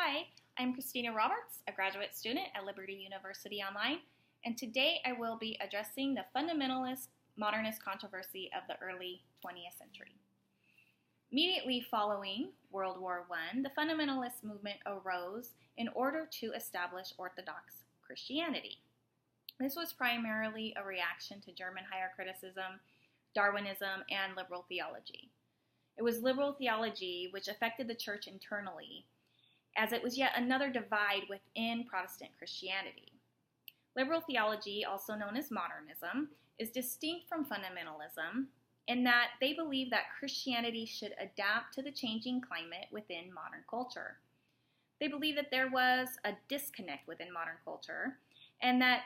Hi, I'm Christina Roberts, a graduate student at Liberty University Online, and today I will be addressing the fundamentalist modernist controversy of the early 20th century. Immediately following World War I, the fundamentalist movement arose in order to establish Orthodox Christianity. This was primarily a reaction to German higher criticism, Darwinism, and liberal theology. It was liberal theology which affected the church internally, as it was yet another divide within Protestant Christianity. Liberal theology, also known as modernism, is distinct from fundamentalism in that they believe that Christianity should adapt to the changing climate within modern culture. They believe that there was a disconnect within modern culture and that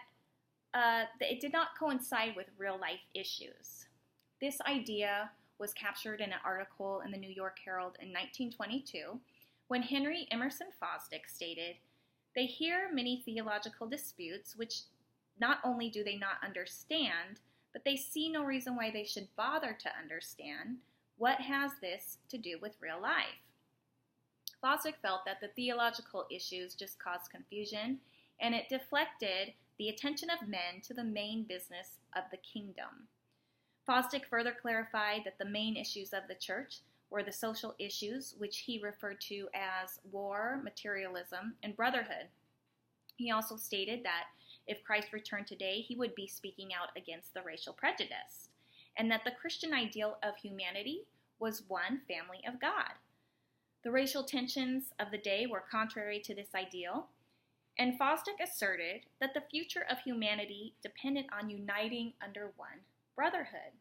it did not coincide with real-life issues. This idea was captured in an article in the New York Herald in 1922 when Henry Emerson Fosdick stated, "They hear many theological disputes which not only do they not understand, but they see no reason why they should bother to understand. What has this to do with real life?" Fosdick felt that the theological issues just caused confusion, and it deflected the attention of men to the main business of the kingdom. Fosdick further clarified that the main issues of the church were the social issues, which he referred to as war, materialism, and brotherhood. He also stated that if Christ returned today, he would be speaking out against the racial prejudice, and that the Christian ideal of humanity was one family of God. The racial tensions of the day were contrary to this ideal, and Fosdick asserted that the future of humanity depended on uniting under one brotherhood.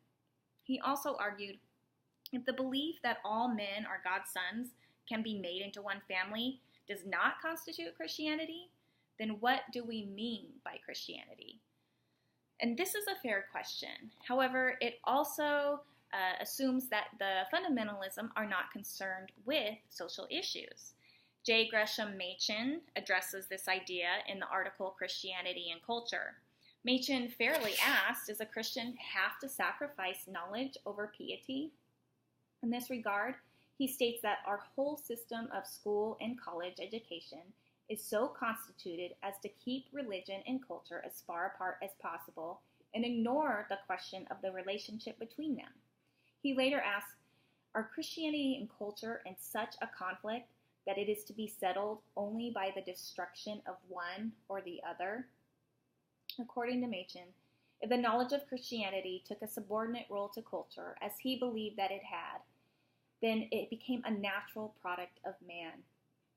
He also argued, if the belief that all men are God's sons can be made into one family does not constitute Christianity, then what do we mean by Christianity? And this is a fair question. However, it also assumes that the fundamentalism are not concerned with social issues. J. Gresham Machen addresses this idea in the article Christianity and Culture. Machen fairly asked, does a Christian have to sacrifice knowledge over piety? In this regard, he states that our whole system of school and college education is so constituted as to keep religion and culture as far apart as possible and ignore the question of the relationship between them. He later asked, are Christianity and culture in such a conflict that it is to be settled only by the destruction of one or the other? According to Machen, if the knowledge of Christianity took a subordinate role to culture, as he believed that it had, then it became a natural product of man.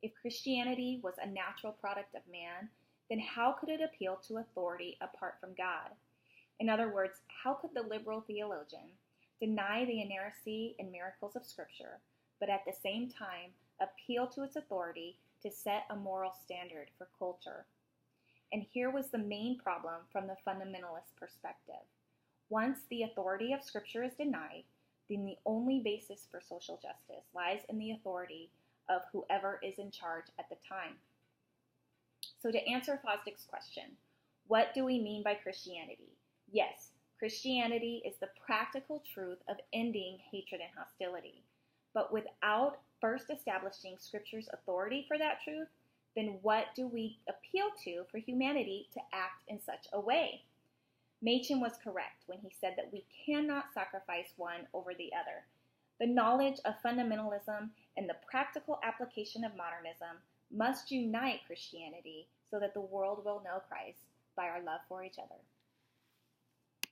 If Christianity was a natural product of man, then how could it appeal to authority apart from God? In other words, how could the liberal theologian deny the inerrancy and miracles of Scripture, but at the same time appeal to its authority to set a moral standard for culture? And here was the main problem from the fundamentalist perspective. Once the authority of Scripture is denied, then the only basis for social justice lies in the authority of whoever is in charge at the time. So to answer Fosdick's question, what do we mean by Christianity? Yes, Christianity is the practical truth of ending hatred and hostility. But without first establishing Scripture's authority for that truth, then what do we appeal to for humanity to act in such a way? Machen was correct when he said that we cannot sacrifice one over the other. The knowledge of fundamentalism and the practical application of modernism must unite Christianity so that the world will know Christ by our love for each other.